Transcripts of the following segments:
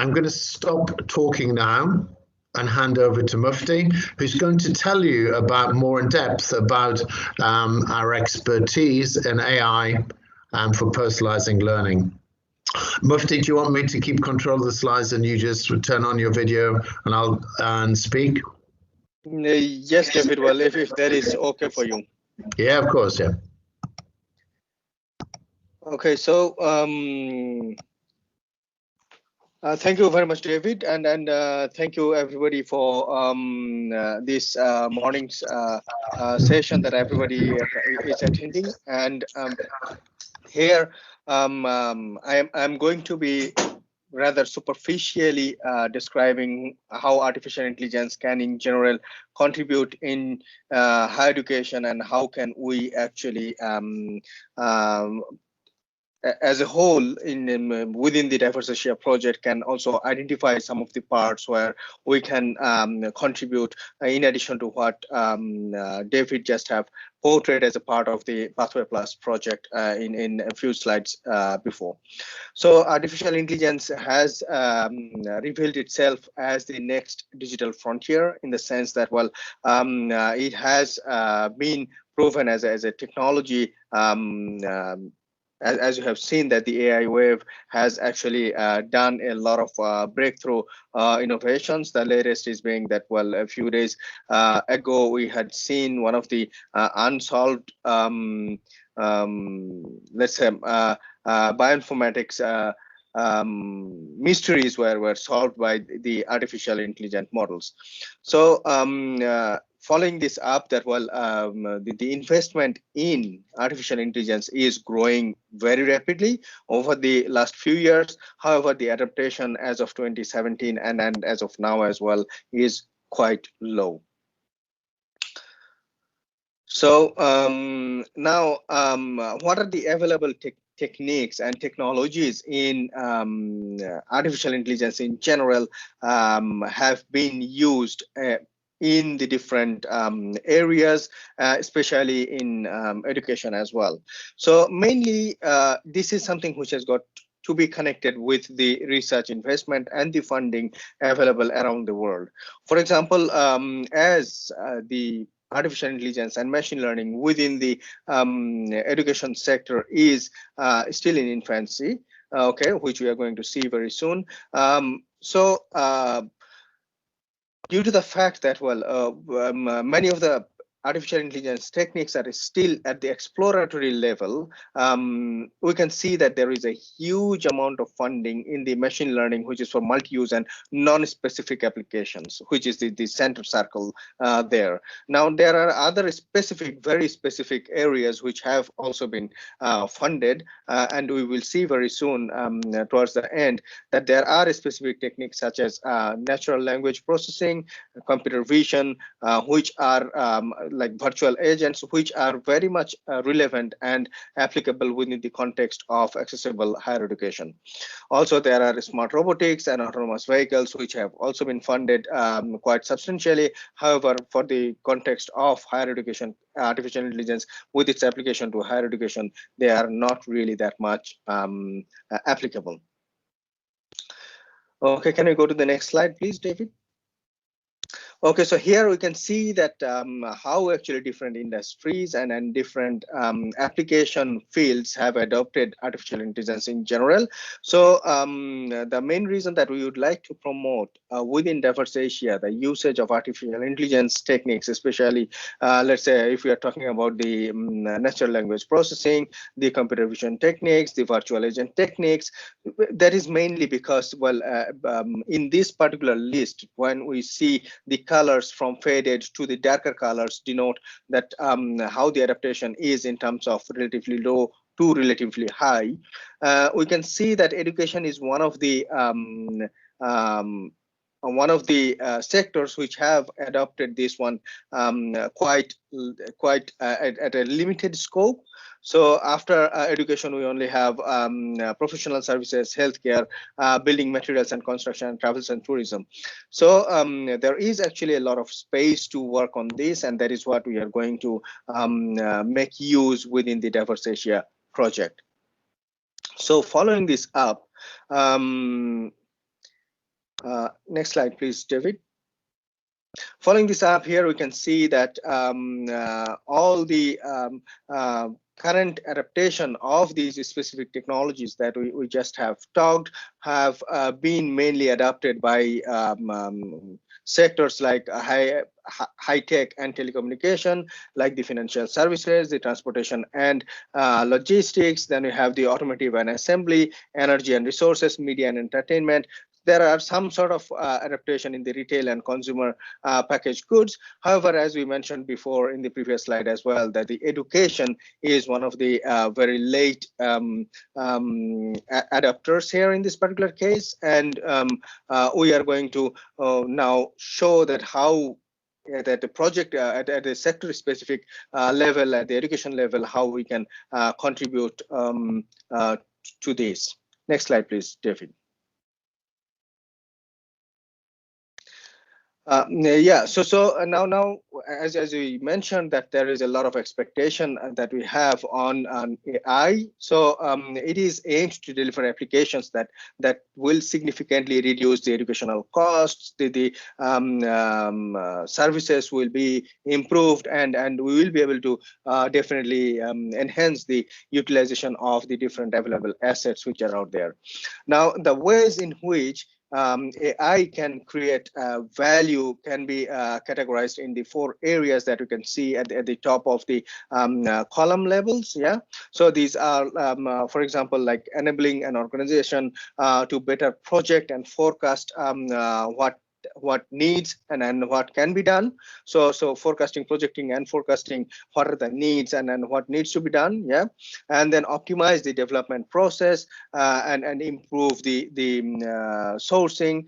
I'm going to stop talking now and hand over to Mufti, who's going to tell you about more in depth about our expertise in AI for personalizing learning. Mufti, do you want me to keep control of the slides and you just turn on your video and I'll speak? Yes, David. Well, if that is okay for you. Yeah, of course. Yeah. Okay. So thank you very much, David, and thank you everybody for this morning's session that everybody is attending. And here I'm going to be rather superficially describing how artificial intelligence can in general contribute in higher education, and how can we actually as a whole within the DiversAsia project can also identify some of the parts where we can contribute in addition to what David just have portrayed as a part of the Pathway Plus project in a few slides before. So artificial intelligence has revealed itself as the next digital frontier, in the sense that, well, it has been proven as a technology, as you have seen, that the AI wave has actually done a lot of breakthrough innovations. The latest is being that, well, a few days ago, we had seen one of the unsolved, let's say, bioinformatics mysteries were solved by the artificial intelligence models. So following this up, that, well, the investment in artificial intelligence is growing very rapidly over the last few years. However, the adaptation as of 2017 and as of now as well is quite low. So now, what are the available techniques and technologies in artificial intelligence in general have been used in the different areas, especially in education as well? So mainly, this is something which has got to be connected with the research investment and the funding available around the world. For example, as the artificial intelligence and machine learning within the education sector is still in infancy, okay, which we are going to see very soon. Due to the fact that, well, many of the artificial intelligence techniques that is still at the exploratory level, we can see that there is a huge amount of funding in the machine learning, which is for multi-use and non-specific applications, which is the center circle there. Now, there are other specific, very specific areas which have also been funded, and we will see very soon towards the end that there are specific techniques such as natural language processing, computer vision, which are like virtual agents, which are very much relevant and applicable within the context of accessible higher education. Also, there are smart robotics and autonomous vehicles, which have also been funded quite substantially. However, for the context of higher education, artificial intelligence with its application to higher education, they are not really that much applicable. Okay, can we go to the next slide, please, David? Okay, so here we can see that how actually different industries and different application fields have adopted artificial intelligence in general. So the main reason that we would like to promote within DiversAsia the usage of artificial intelligence techniques, especially let's say if we are talking about the natural language processing, the computer vision techniques, the virtual agent techniques, that is mainly because, well, in this particular list, when we see the colors from faded to the darker colors denote that how the adaptation is in terms of relatively low to relatively high. We can see that education is one of the sectors which have adopted this one quite at a limited scope. So after education, we only have professional services, healthcare, building materials and construction, travels and tourism. So there is actually a lot of space to work on this, and that is what we are going to make use within the DiversAsia project. So following this up, Next slide, please, David. Following this up here, we can see that all the current adaptation of these specific technologies that we just have talked have been mainly adopted by sectors like high tech and telecommunication, like the financial services, the transportation and logistics. Then we have the automotive and assembly, energy and resources, media and entertainment. There are some sort of adaptation in the retail and consumer packaged goods. However, as we mentioned before in the previous slide as well, that the education is one of the very late adapters here in this particular case. And we are going to now show that how that the project at a sector specific level, at the education level, how we can contribute to this. Next slide, please, David. Yeah, so now as we mentioned, that there is a lot of expectation that we have on AI. So it is aimed to deliver applications that will significantly reduce the educational costs. The services will be improved, and we will be able to definitely enhance the utilization of the different available assets which are out there. Now, the ways in which AI can create value can be categorized in the 4 areas that you can see at the top of the column levels. Yeah, so these are, for example, like enabling an organization to better project and forecast what needs and what can be done. So forecasting, projecting, and forecasting what are the needs and what needs to be done. Yeah, and then optimize the development process and improve the sourcing.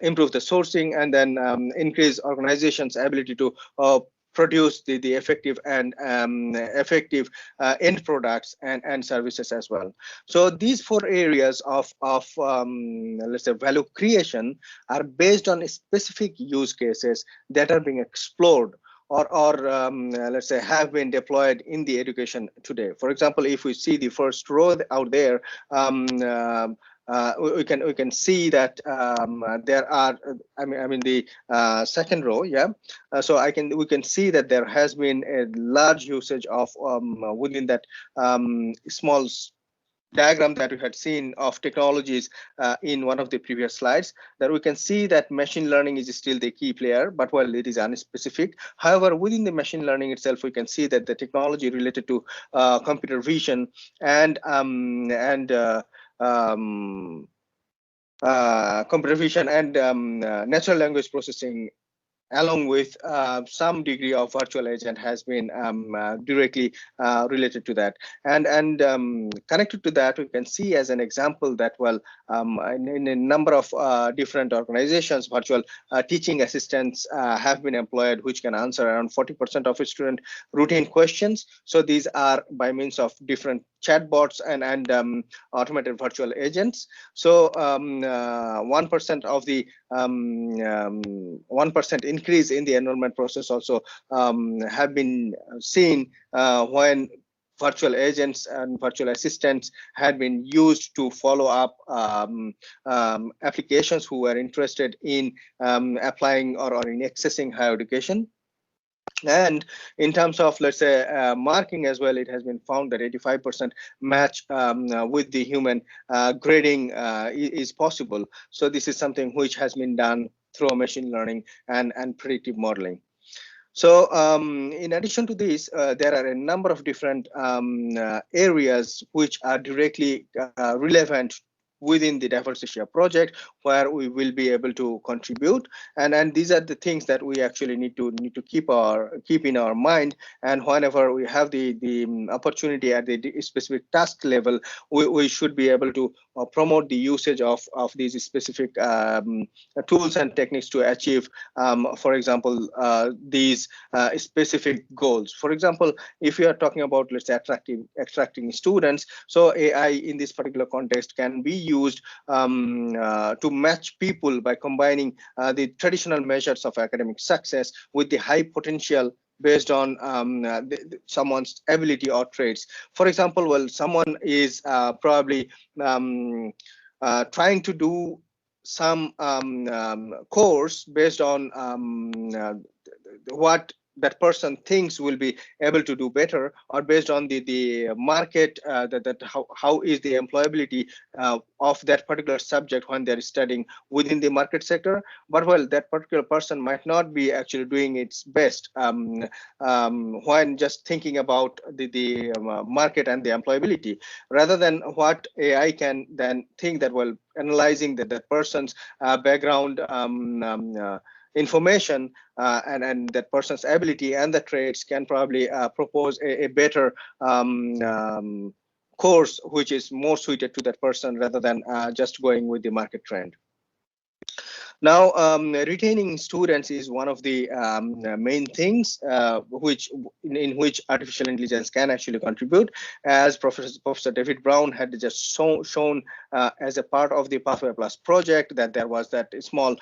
Improve the sourcing, and then increase organizations' ability to produce the effective and effective end products and services as well. So these 4 areas of let's say value creation are based on specific use cases that are being explored or let's say have been deployed in the education today. For example, if we see the first row out there, we can see that there are, I mean the second row, yeah. So we can see that there has been a large usage of within that small diagram that we had seen of technologies in one of the previous slides, that we can see that machine learning is still the key player, but while it is unspecific. However, within the machine learning itself, we can see that the technology related to computer vision and computer vision and natural language processing, along with some degree of virtual agent, has been directly related to that. And connected to that, we can see as an example that, well, in a number of different organizations, virtual teaching assistants have been employed, which can answer around 40% of student routine questions. So these are by means of different chatbots and automated virtual agents. So 1% of the 1% increase in the enrollment process also have been seen when virtual agents and virtual assistants had been used to follow up applications who were interested in applying or in accessing higher education. And in terms of, let's say, marking as well, it has been found that 85% match with the human grading is possible. So this is something which has been done through machine learning and predictive modeling. So in addition to this, there are a number of different areas which are directly relevant within the DiversAsia project, where we will be able to contribute, and these are the things that we actually need to keep in our mind. And whenever we have the opportunity at the specific task level, we should be able to promote the usage of these specific tools and techniques to achieve, for example, these specific goals. For example, if you are talking about, let's say, attracting students, so AI in this particular context can be used to match people by combining the traditional measures of academic success with the high potential based on someone's ability or traits. For example, well, someone is probably trying to do some course based on what that person thinks will be able to do better, or based on the market, how is the employability of that particular subject when they're studying within the market sector. But well, that particular person might not be actually doing its best when just thinking about the market and the employability, rather than what AI can then think that, well, analyzing that person's background information and that person's ability and the traits, can probably propose a better course which is more suited to that person, rather than just going with the market trend. Now, retaining students is one of the main things in which artificial intelligence can actually contribute, as Professor David Brown had just shown as a part of the Pathway Plus project, that there was that small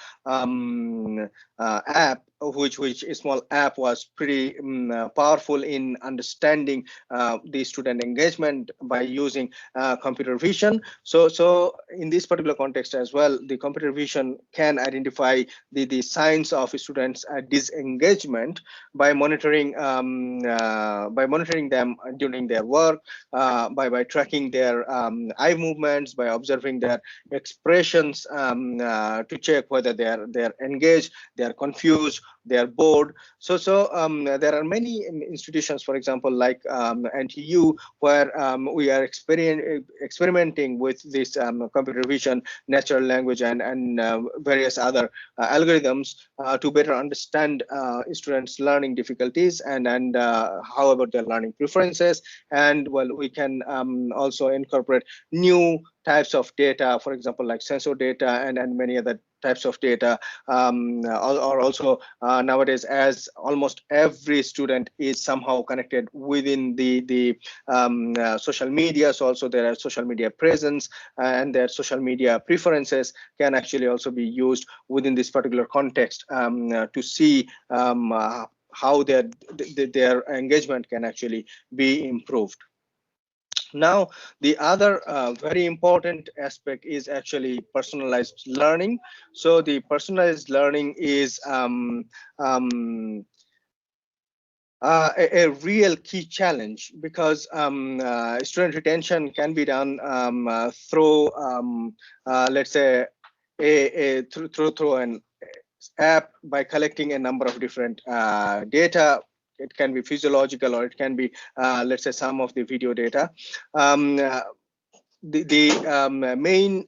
app, which a small app was pretty powerful in understanding the student engagement by using computer vision. So in this particular context as well, the computer vision can identify the signs of students' disengagement by monitoring them during their work, by tracking their eye movements, by observing their expressions to check whether they're engaged, they're confused, they are bored. So there are many institutions, for example, like NTU, where we are experimenting with this computer vision, natural language, and various other algorithms to better understand students' learning difficulties and how about their learning preferences. And well, we can also incorporate new types of data, for example, like sensor data and many other types of data, or also nowadays, as almost every student is somehow connected within the social media. So also their social media presence and their social media preferences can actually also be used within this particular context to see how their engagement can actually be improved. Now, the other very important aspect is actually personalized learning. So the personalized learning is a real key challenge, because student retention can be done through, let's say, through an app by collecting a number of different data. It can be physiological, or it can be, let's say, some of the video data. The main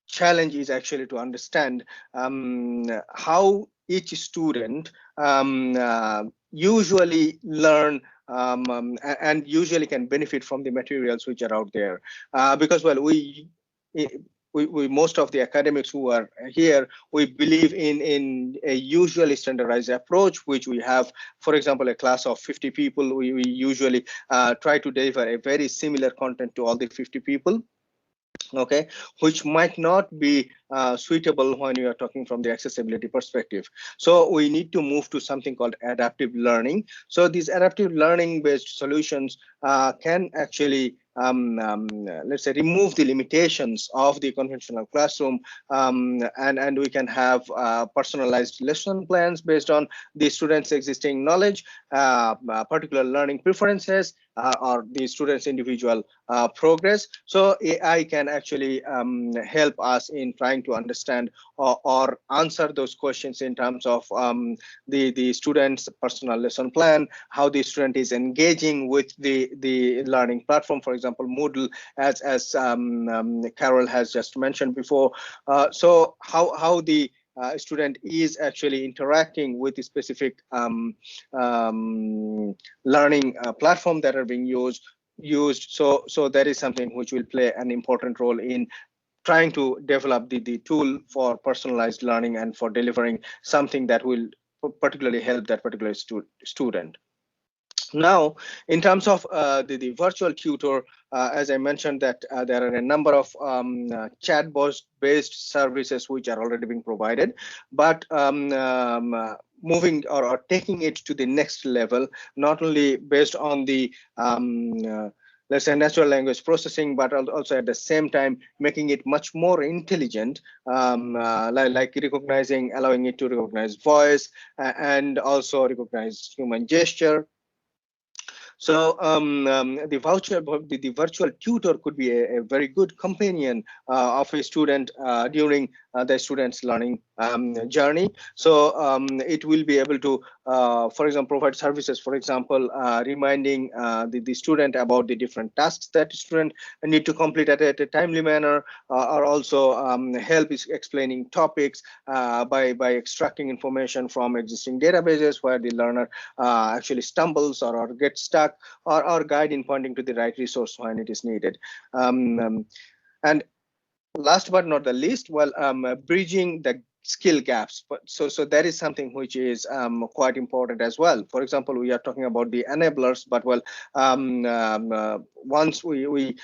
challenge is actually to understand how each student usually learn and usually can benefit from the materials which are out there, because well, we most of the academics who are here, we believe in a usually standardized approach, which we have. For example, a class of 50 people, we usually try to deliver a very similar content to all the 50 people. Okay, which might not be suitable when you are talking from the accessibility perspective. So we need to move to something called adaptive learning. So these adaptive learning based solutions can actually let's say, remove the limitations of the conventional classroom, and we can have personalized lesson plans based on the students' existing knowledge, particular learning preferences, or the students' individual progress. So AI can actually help us in trying to understand or answer those questions in terms of the student's personal lesson plan, how the student is engaging with the learning platform, for example, Moodle, as Carol has just mentioned before. So how the student is actually interacting with the specific learning platform that are being used. So that is something which will play an important role in trying to develop the tool for personalized learning and for delivering something that will particularly help that particular student. Now, in terms of the virtual tutor, as I mentioned, that there are a number of chatbot-based services which are already being provided, but moving or taking it to the next level, not only based on the let's say natural language processing, but also at the same time making it much more intelligent, like recognizing, allowing it to recognize voice and also recognize human gesture. So the virtual tutor could be a very good companion of a student during the student's learning journey. So it will be able to, for example, provide services, for example, reminding the student about the different tasks that the student need to complete at a timely manner, or also help is explaining topics by extracting information from existing databases where the learner actually stumbles or gets stuck, or guide in pointing to the right resource when it is needed. And last but not the least, well, bridging the skill gaps. But so that is something which is quite important as well. For example, we are talking about the enablers, but well, once we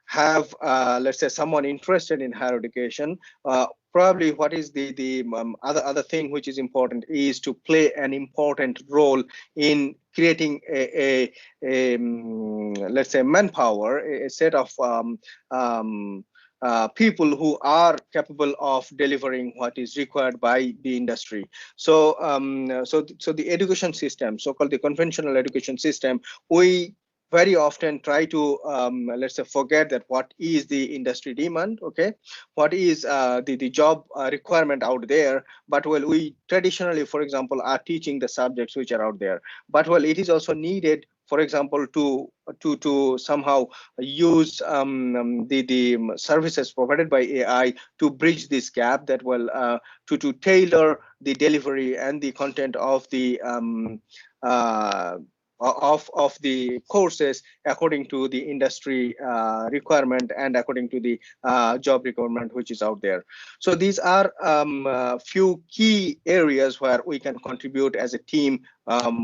have, let's say, someone interested in higher education, probably what is the other thing which is important is to play an important role in creating let's say, manpower, a set of people who are capable of delivering what is required by the industry. So so the education system, so-called the conventional education system, we very often try to let's say, forget that what is the industry demand, okay, what is the job requirement out there. But well, we traditionally, for example, are teaching the subjects which are out there, but well, it is also needed, for example, to somehow use the services provided by AI to bridge this gap, that will to tailor the delivery and the content of the of the courses according to the industry requirement and according to the job requirement which is out there. So these are few key areas where we can contribute as a team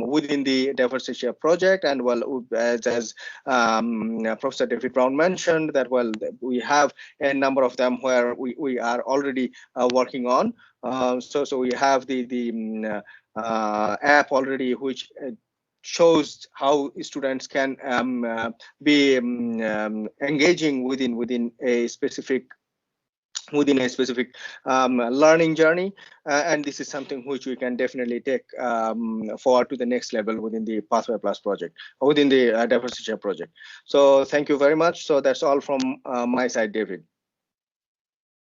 within the DiversAsia project. And well, as Professor David Brown mentioned, that well, we have a number of them where we are already working on. So we have the app already, which shows how students can be engaging within a specific learning journey, and this is something which we can definitely take forward to the next level within the Pathway Plus project, within the DiversAsia project. So thank you very much. So that's all from my side, David.